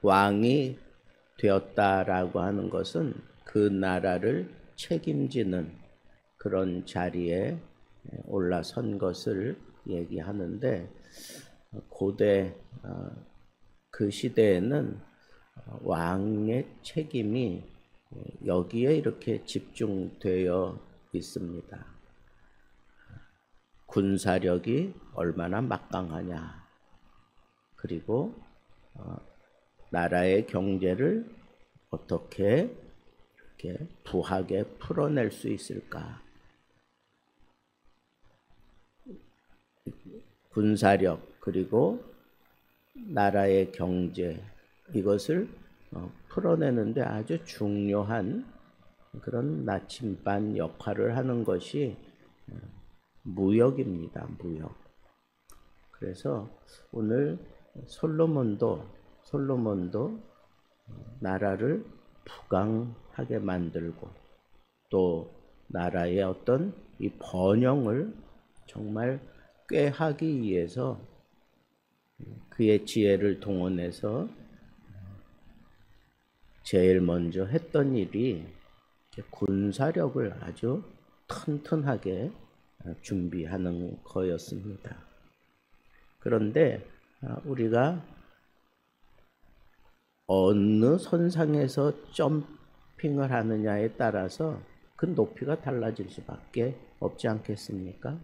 왕이 되었다라고 하는 것은 그 나라를 책임지는 그런 자리에 올라선 것을 얘기하는데, 고대 그 시대에는 왕의 책임이 여기에 이렇게 집중되어 있습니다. 군사력이 얼마나 막강하냐, 그리고 나라의 경제를 어떻게 이렇게 부하게 풀어낼 수 있을까. 군사력 그리고 나라의 경제, 이것을 풀어내는데 아주 중요한 그런 나침반 역할을 하는 것이 무역입니다. 무역. 그래서 오늘 솔로몬도 나라를 부강하게 만들고 또 나라의 어떤 이 번영을 정말 꾀하기 위해서 그의 지혜를 동원해서 제일 먼저 했던 일이 군사력을 아주 튼튼하게 준비하는 거였습니다. 그런데 우리가 어느 선상에서 점핑을 하느냐에 따라서 그 높이가 달라질 수밖에 없지 않겠습니까?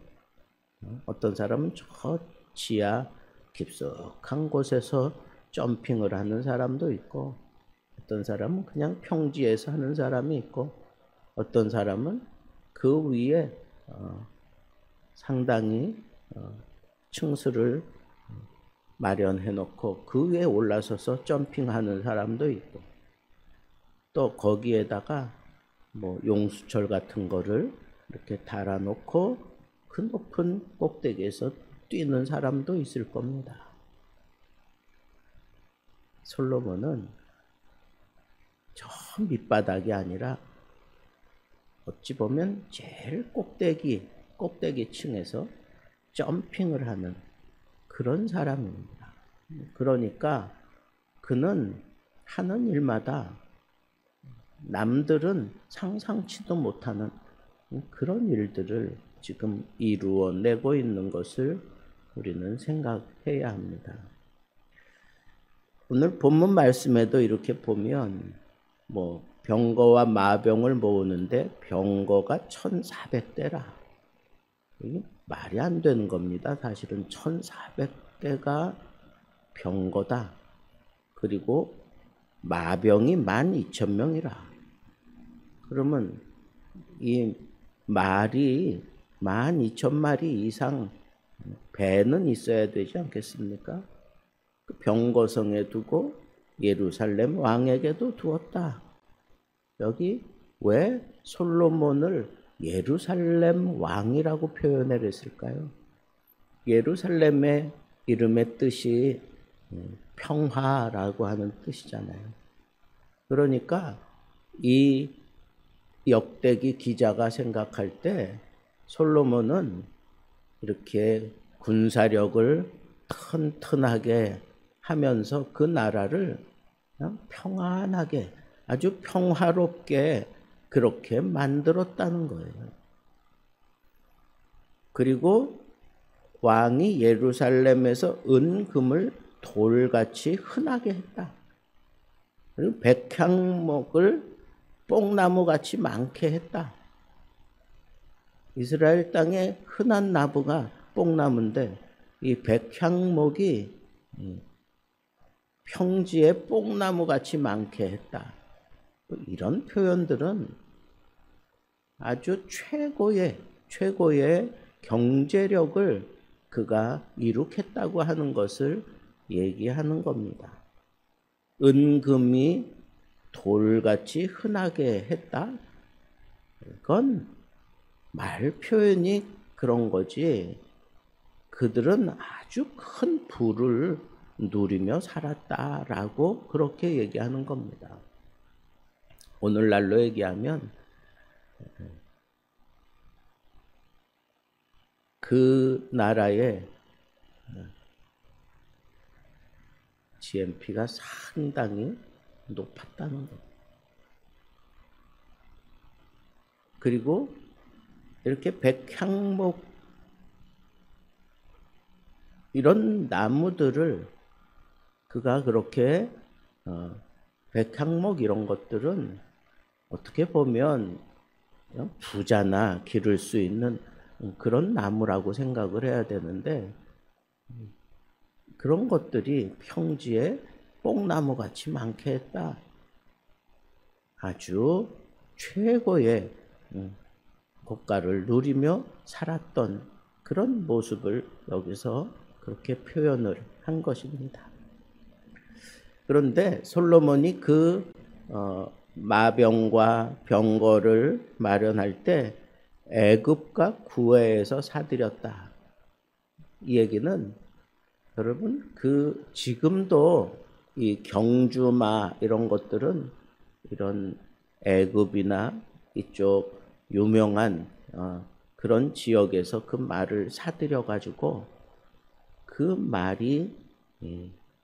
어떤 사람은 저 지하 깊숙한 곳에서 점핑을 하는 사람도 있고, 어떤 사람은 그냥 평지에서 하는 사람이 있고, 어떤 사람은 그 위에 상당히 층수를 마련해 놓고 그 위에 올라서서 점핑하는 사람도 있고, 또 거기에다가 뭐 용수철 같은 거를 이렇게 달아 놓고 그 높은 꼭대기에서 뛰는 사람도 있을 겁니다. 솔로몬은 저 밑바닥이 아니라 어찌 보면 제일 꼭대기 층에서 점핑을 하는 그런 사람입니다. 그러니까 그는 하는 일마다 남들은 상상치도 못하는 그런 일들을 지금 이루어내고 있는 것을 우리는 생각해야 합니다. 오늘 본문 말씀에도 이렇게 보면 뭐 병거와 마병을 모으는데 병거가 1,400대라. 이게 말이 안 되는 겁니다. 사실은 1,400대가 병거다. 그리고 마병이 12,000명이라. 그러면 이 말이 12,000마리 이상 배는 있어야 되지 않겠습니까? 그 병거성에 두고 예루살렘 왕에게도 두었다. 여기 왜 솔로몬을 예루살렘 왕이라고 표현을 했을까요? 예루살렘의 이름의 뜻이 평화라고 하는 뜻이잖아요. 그러니까 이 역대기 기자가 생각할 때 솔로몬은 이렇게 군사력을 튼튼하게 하면서 그 나라를 그냥 평안하게, 아주 평화롭게 그렇게 만들었다는 거예요. 그리고 왕이 예루살렘에서 은금을 돌같이 흔하게 했다. 그리고 백향목을 뽕나무같이 많게 했다. 이스라엘 땅에 흔한 나무가 뽕나무인데 이 백향목이 평지에 뽕나무같이 많게 했다. 이런 표현들은 아주 최고의 경제력을 그가 이룩했다고 하는 것을 얘기하는 겁니다. 은금이 돌같이 흔하게 했다. 그건 말 표현이 그런 거지, 그들은 아주 큰 부를 누리며 살았다라고 그렇게 얘기하는 겁니다. 오늘날로 얘기하면 그 나라에 GNP가 상당히 높았다는 것. 그리고 이렇게 백향목 이런 나무들을 그가 그렇게 백향목 이런 것들은 어떻게 보면 부자나 기를 수 있는 그런 나무라고 생각을 해야 되는데 그런 것들이 평지에 뽕나무 같이 많게 했다. 아주 최고의 고가를 누리며 살았던 그런 모습을 여기서 그렇게 표현을 한 것입니다. 그런데 솔로몬이 그 마병과 병거를 마련할 때 애굽과 구해에서 사들였다. 이 얘기는 여러분 그 지금도 이 경주마 이런 것들은 이런 애굽이나 이쪽 유명한 그런 지역에서 그 말을 사들여 가지고 그 말이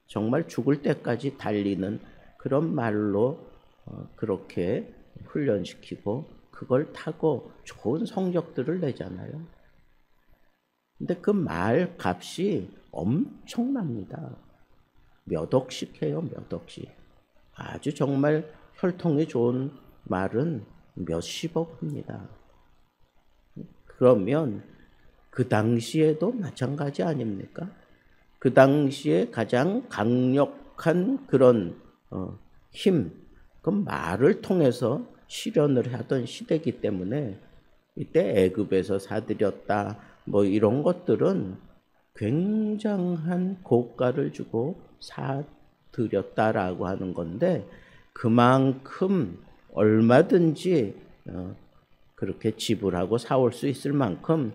정말 죽을 때까지 달리는 그런 말로 그렇게 훈련시키고 그걸 타고 좋은 성적들을 내잖아요. 근데 그 말 값이 엄청납니다. 몇 억씩 해요, 몇 억씩. 아주 정말 혈통이 좋은 말은 몇십억 합니다. 그러면 그 당시에도 마찬가지 아닙니까? 그 당시에 가장 강력한 그런 힘, 그 말을 통해서 실현을 하던 시대이기 때문에 이때 애굽에서 사들였다 뭐 이런 것들은 굉장한 고가를 주고 사들였다라고 하는 건데 그만큼 얼마든지 그렇게 지불하고 사올 수 있을 만큼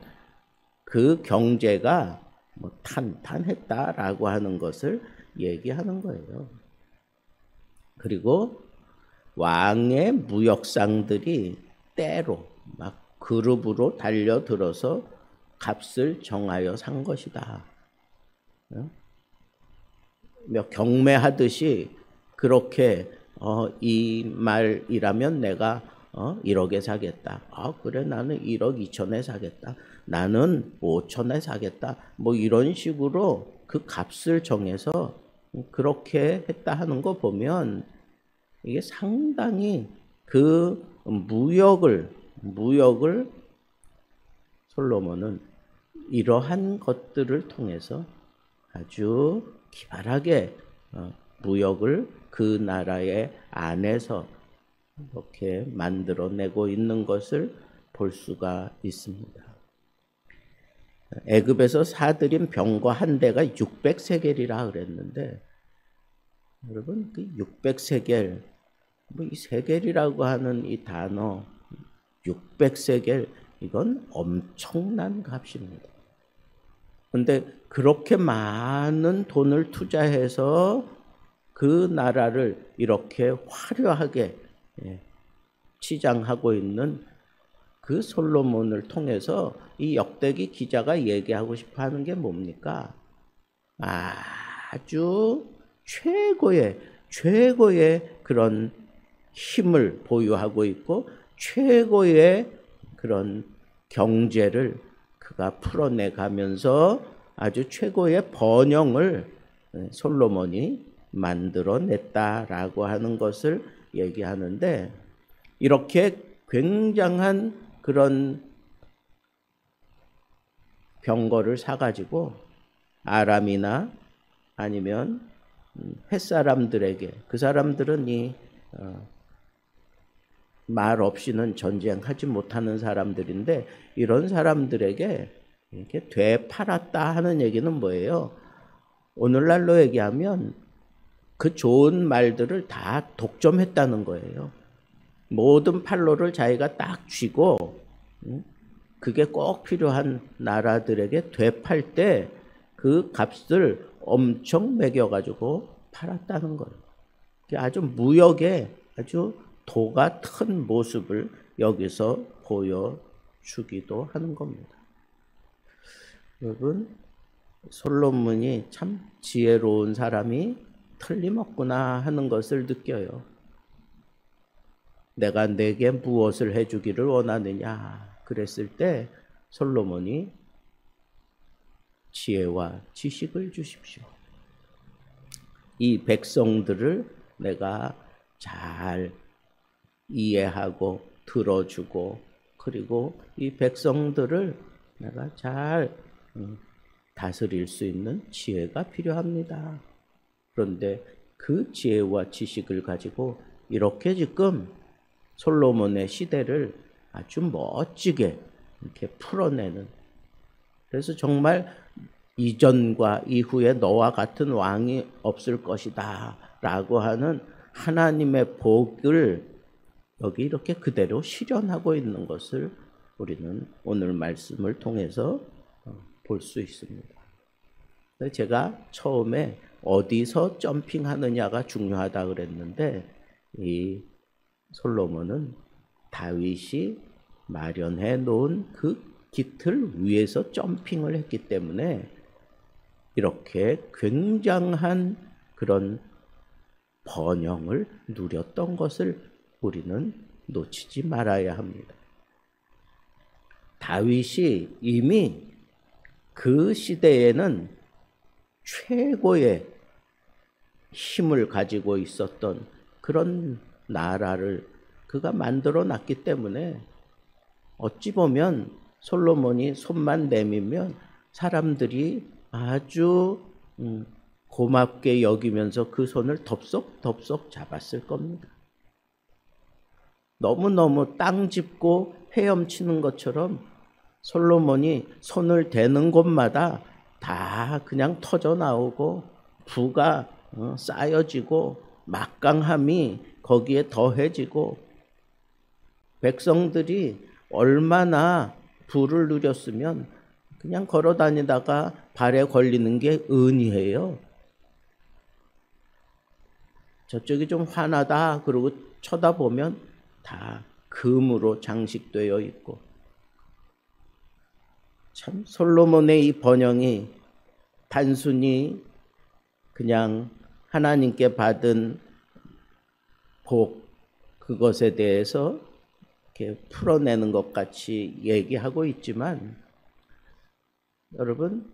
그 경제가 뭐 탄탄했다라고 하는 것을 얘기하는 거예요. 그리고 왕의 무역상들이 때로 막 그룹으로 달려들어서 값을 정하여 산 것이다. 경매하듯이 그렇게 이 말이라면 내가 1억에 사겠다. 그래 나는 1억 2천에 사겠다. 나는 5천에 사겠다. 뭐 이런 식으로 그 값을 정해서 그렇게 했다 하는 거 보면 이게 상당히 그 무역을 솔로몬은 이러한 것들을 통해서 아주 기발하게 무역을 그 나라의 안에서 이렇게 만들어내고 있는 것을 볼 수가 있습니다. 애굽에서 사들인 병거 한 대가 600세겔이라 그랬는데 여러분 그 600세겔 뭐 이 세겔이라고 하는 이 단어 600세겔 이건 엄청난 값입니다. 그런데 그렇게 많은 돈을 투자해서 그 나라를 이렇게 화려하게 치장하고 있는 그 솔로몬을 통해서 이 역대기 기자가 얘기하고 싶어 하는 게 뭡니까? 아주 최고의 그런 힘을 보유하고 있고 최고의 그런 경제를 그가 풀어내 가면서 아주 최고의 번영을 솔로몬이 만들어냈다라고 하는 것을 얘기하는데 이렇게 굉장한 그런 병거를 사가지고 아람이나 아니면 햇사람들에게 그 사람들은 이 말 없이는 전쟁하지 못하는 사람들인데 이런 사람들에게 이렇게 되팔았다 하는 얘기는 뭐예요? 오늘날로 얘기하면 그 좋은 말들을 다 독점했다는 거예요. 모든 팔로를 자기가 딱 쥐고 그게 꼭 필요한 나라들에게 되팔 때 그 값을 엄청 매겨가지고 팔았다는 거예요. 아주 무역에 아주 도가 큰 모습을 여기서 보여주기도 하는 겁니다. 여러분 솔로몬이 참 지혜로운 사람이 틀림없구나 하는 것을 느껴요. 내가 내게 무엇을 해주기를 원하느냐 그랬을 때 솔로몬이 지혜와 지식을 주십시오. 이 백성들을 내가 잘 이해하고 들어주고 그리고 이 백성들을 내가 잘 다스릴 수 있는 지혜가 필요합니다. 그런데 그 지혜와 지식을 가지고 이렇게 지금 솔로몬의 시대를 아주 멋지게 이렇게 풀어내는, 그래서 정말 이전과 이후에 너와 같은 왕이 없을 것이다 라고 하는 하나님의 복을 여기 이렇게 그대로 실현하고 있는 것을 우리는 오늘 말씀을 통해서 볼 수 있습니다. 제가 처음에 어디서 점핑하느냐가 중요하다 그랬는데 이 솔로몬은 다윗이 마련해 놓은 그 깃을 위에서 점핑을 했기 때문에 이렇게 굉장한 그런 번영을 누렸던 것을 우리는 놓치지 말아야 합니다. 다윗이 이미 그 시대에는 최고의 힘을 가지고 있었던 그런 나라를 그가 만들어 놨기 때문에 어찌 보면 솔로몬이 손만 내밀면 사람들이 아주 고맙게 여기면서 그 손을 덥석 잡았을 겁니다. 너무너무 땅 짚고 헤엄치는 것처럼 솔로몬이 손을 대는 곳마다 다 그냥 터져 나오고 부가 쌓여지고 막강함이 거기에 더해지고 백성들이 얼마나 부를 누렸으면 그냥 걸어 다니다가 발에 걸리는 게 은이에요. 저쪽이 좀 화나다 그러고 쳐다보면 다 금으로 장식되어 있고, 참 솔로몬의 이 번영이 단순히 그냥 하나님께 받은 복 그것에 대해서 이렇게 풀어내는 것 같이 얘기하고 있지만, 여러분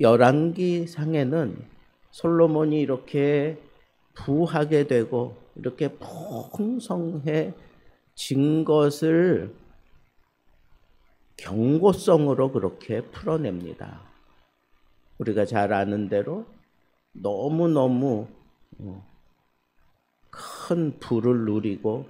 열왕기 상에는 솔로몬이 이렇게 부하게 되고 이렇게 풍성해진 것을 경고성으로 그렇게 풀어냅니다. 우리가 잘 아는 대로 너무너무 큰 부를 누리고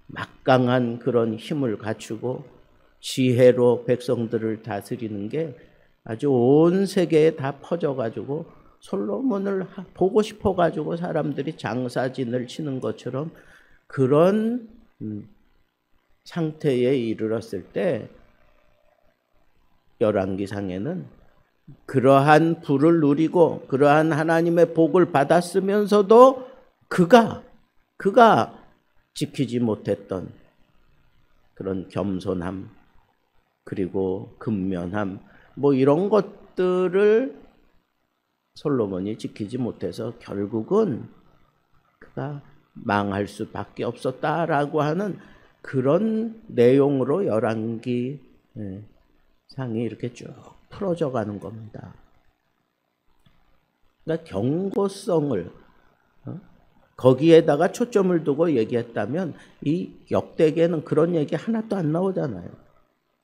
막강한 그런 힘을 갖추고 지혜로 백성들을 다스리는 게 아주 온 세계에 다 퍼져가지고 솔로몬을 보고 싶어가지고 사람들이 장사진을 치는 것처럼 그런 상태에 이르렀을 때 열왕기상에는 그러한 부를 누리고 그러한 하나님의 복을 받았으면서도 그가 지키지 못했던 그런 겸손함 그리고 근면함 뭐 이런 것들을 솔로몬이 지키지 못해서 결국은 그가 망할 수밖에 없었다라고 하는 그런 내용으로 열왕기 상이 이렇게 쭉 풀어져 가는 겁니다. 그러니까 경고성을 거기에다가 초점을 두고 얘기했다면 이 역대기에는 그런 얘기 하나도 안 나오잖아요.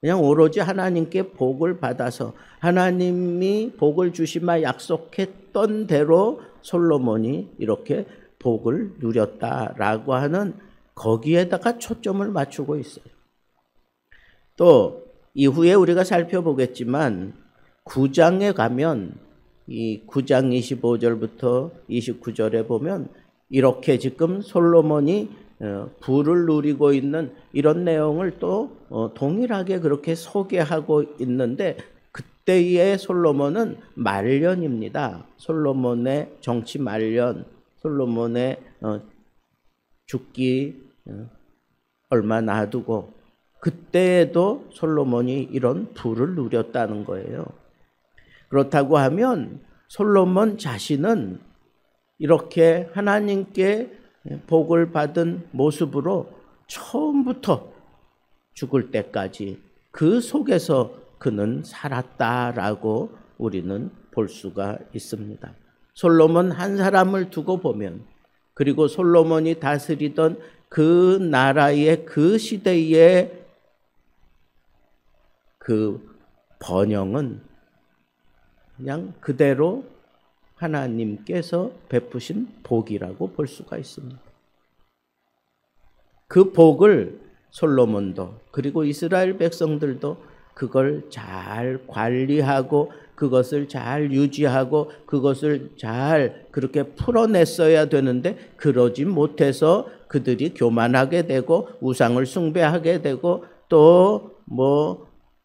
그냥 오로지 하나님께 복을 받아서 하나님이 복을 주시마 약속했던 대로 솔로몬이 이렇게 복을 누렸다라고 하는 거기에다가 초점을 맞추고 있어요. 또 이후에 우리가 살펴보겠지만 9장에 가면 이 9장 25절부터 29절에 보면 이렇게 지금 솔로몬이 부를 누리고 있는 이런 내용을 또 동일하게 그렇게 소개하고 있는데 그때의 솔로몬은 말년입니다. 솔로몬의 정치 말년, 솔로몬의 죽기 얼마 놔두고 그때에도 솔로몬이 이런 부를 누렸다는 거예요. 그렇다고 하면 솔로몬 자신은 이렇게 하나님께 복을 받은 모습으로 처음부터 죽을 때까지 그 속에서 그는 살았다라고 우리는 볼 수가 있습니다. 솔로몬 한 사람을 두고 보면, 그리고 솔로몬이 다스리던 그 나라의 그 시대의 그 번영은 그냥 그대로 하나님께서 베푸신 복이라고 볼 수가 있습니다. 그 복을 솔로몬도 그리고 이스라엘 백성들도 그걸 잘 관리하고 그것을 잘 유지하고 그것을 잘 그렇게 풀어냈어야 되는데, 그러지 못해서 그들이 교만하게 되고 우상을 숭배하게 되고 또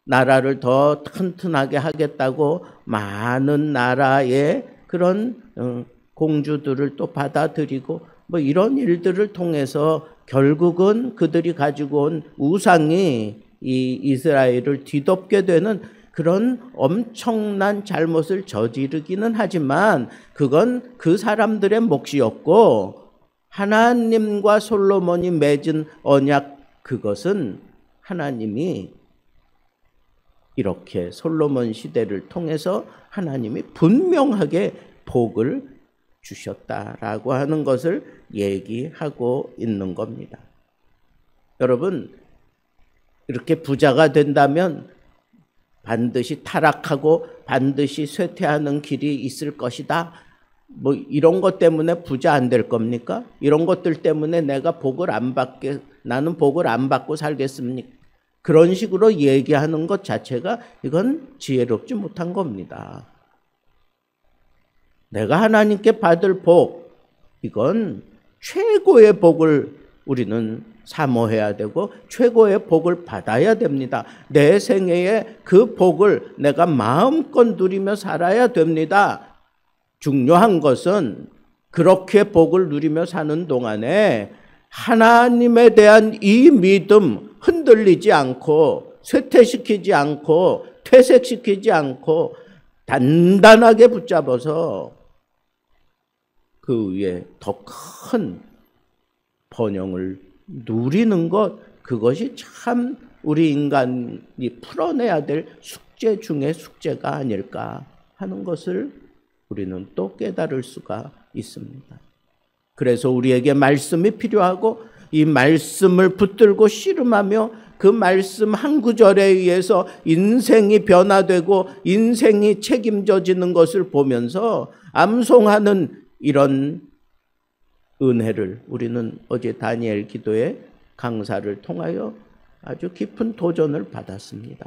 나라를 더 튼튼하게 하겠다고 많은 나라의 그런 공주들을 또 받아들이고 이런 일들을 통해서 결국은 그들이 가지고 온 우상이 이 이스라엘을 뒤덮게 되는 그런 엄청난 잘못을 저지르기는 하지만 그건 그 사람들의 몫이었고, 하나님과 솔로몬이 맺은 언약, 그것은 하나님이 이렇게 솔로몬 시대를 통해서 하나님이 분명하게 복을 주셨다라고 하는 것을 얘기하고 있는 겁니다. 여러분, 이렇게 부자가 된다면 반드시 타락하고 반드시 쇠퇴하는 길이 있을 것이다, 이런 것 때문에 부자 안 될 겁니까? 이런 것들 때문에 나는 복을 안 받고 살겠습니까? 그런 식으로 얘기하는 것 자체가 이건 지혜롭지 못한 겁니다. 내가 하나님께 받을 복, 이건 최고의 복을 우리는 사모해야 되고 최고의 복을 받아야 됩니다. 내 생애에 그 복을 내가 마음껏 누리며 살아야 됩니다. 중요한 것은 그렇게 복을 누리며 사는 동안에 하나님에 대한 이 믿음 흔들리지 않고 쇠퇴시키지 않고 퇴색시키지 않고 단단하게 붙잡아서 그 위에 더 큰 번영을 누리는 것, 그것이 참 우리 인간이 풀어내야 될 숙제 중에 숙제가 아닐까 하는 것을 우리는 또 깨달을 수가 있습니다. 그래서 우리에게 말씀이 필요하고 이 말씀을 붙들고 씨름하며 그 말씀 한 구절에 의해서 인생이 변화되고 인생이 책임져지는 것을 보면서 암송하는 이런 은혜를 우리는 어제 다니엘 기도의 강사를 통하여 아주 깊은 도전을 받았습니다.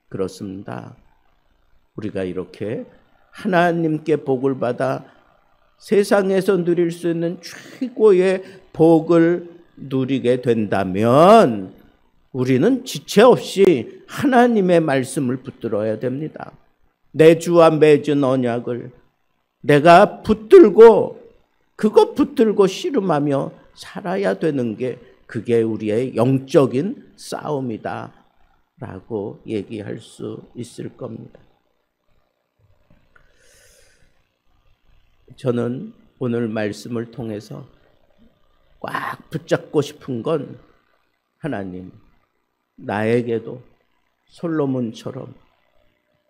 그렇습니다. 우리가 이렇게 하나님께 복을 받아 세상에서 누릴 수 있는 최고의 복을 누리게 된다면 우리는 지체 없이 하나님의 말씀을 붙들어야 됩니다. 내 주와 맺은 언약을 내가 붙들고 그것 붙들고 씨름하며 살아야 되는 게 그게 우리의 영적인 싸움이다 라고 얘기할 수 있을 겁니다. 저는 오늘 말씀을 통해서 꽉 붙잡고 싶은 건 하나님, 나에게도 솔로몬처럼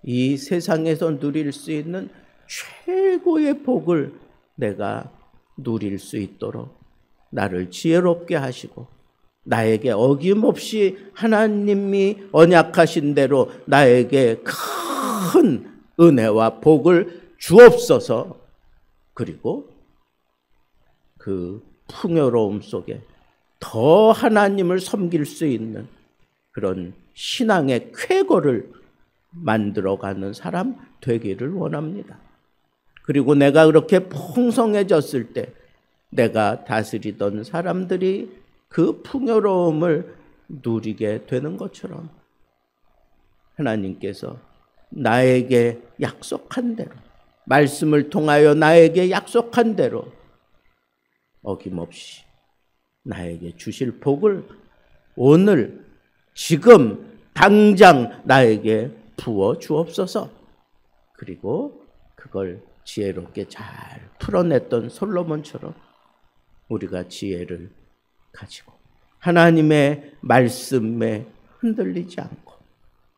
이 세상에서 누릴 수 있는 최고의 복을 내가 누릴 수 있도록 나를 지혜롭게 하시고 나에게 어김없이 하나님이 언약하신 대로 나에게 큰 은혜와 복을 주옵소서. 그리고 그 풍요로움 속에 더 하나님을 섬길 수 있는 그런 신앙의 쾌거를 만들어가는 사람 되기를 원합니다. 그리고 내가 그렇게 풍성해졌을 때 내가 다스리던 사람들이 그 풍요로움을 누리게 되는 것처럼 하나님께서 나에게 약속한 대로, 말씀을 통하여 나에게 약속한 대로 어김없이 나에게 주실 복을 오늘 지금 당장 나에게 부어 주옵소서. 그리고 그걸 지혜롭게 잘 풀어냈던 솔로몬처럼 우리가 지혜를 가지고 하나님의 말씀에 흔들리지 않고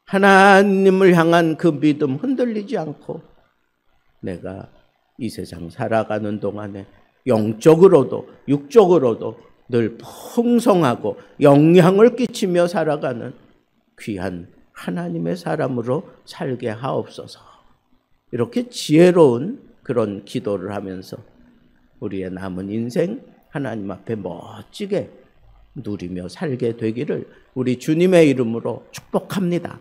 하나님을 향한 그 믿음 흔들리지 않고 내가 이 세상 살아가는 동안에 영적으로도 육적으로도 늘 풍성하고 영향을 끼치며 살아가는 귀한 하나님의 사람으로 살게 하옵소서. 이렇게 지혜로운 그런 기도를 하면서 우리의 남은 인생 하나님 앞에 멋지게 누리며 살게 되기를 우리 주님의 이름으로 축복합니다.